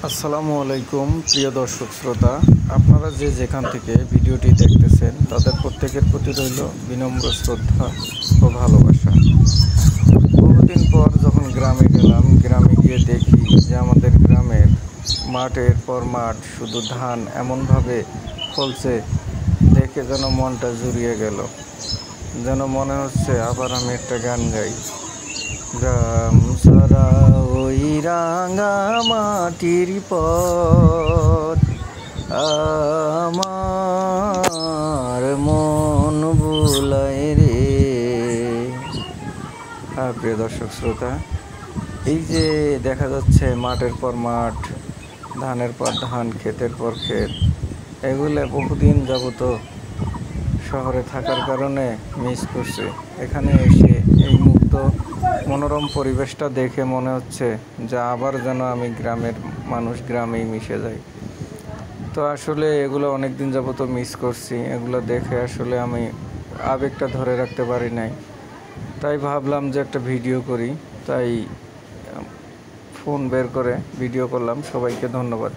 আসসালামু আলাইকুম প্রিয় দর্শক শ্রোতা, আপনারা যে যেখান থেকে ভিডিওটি দেখতেছেন তাদের প্রত্যেকের প্রতি রইল বিনম্র শ্রদ্ধা ও ভালোবাসা। বহুদিন পর যখন গ্রামে গেলাম, গ্রামে গিয়ে দেখি যে আমাদের গ্রামের মাঠের পর মাঠ শুধু ধান এমনভাবে ফলছে, দেখে যেন মনটা জুড়িয়ে গেল। যেন মনে হচ্ছে আবার আমি একটা গান গাই। গ্রাম সারা ওই রাঙা মাটির পথ, আমার মন বুলায় রে। প্রিয় দর্শক শ্রোতা, এই যে দেখা যাচ্ছে মাঠের পর মাঠ, ধানের পর ধান, ক্ষেতের পর ক্ষেত, এগুলো বহুদিন যাবত শহরে থাকার কারণে মিস করছে। এখানে এসে এই মুক্ত মনোরম পরিবেশটা দেখে মনে হচ্ছে যে আবার যেন আমি গ্রামের মানুষ, গ্রামেই মিশে যাই। তো আসলে এগুলো অনেক দিন যাবত মিস করছি, এগুলো দেখে আসলে আমি আবেগটা ধরে রাখতে পারি নাই। তাই ভাবলাম যে একটা ভিডিও করি, তাই ফোন বের করে ভিডিও করলাম। সবাইকে ধন্যবাদ।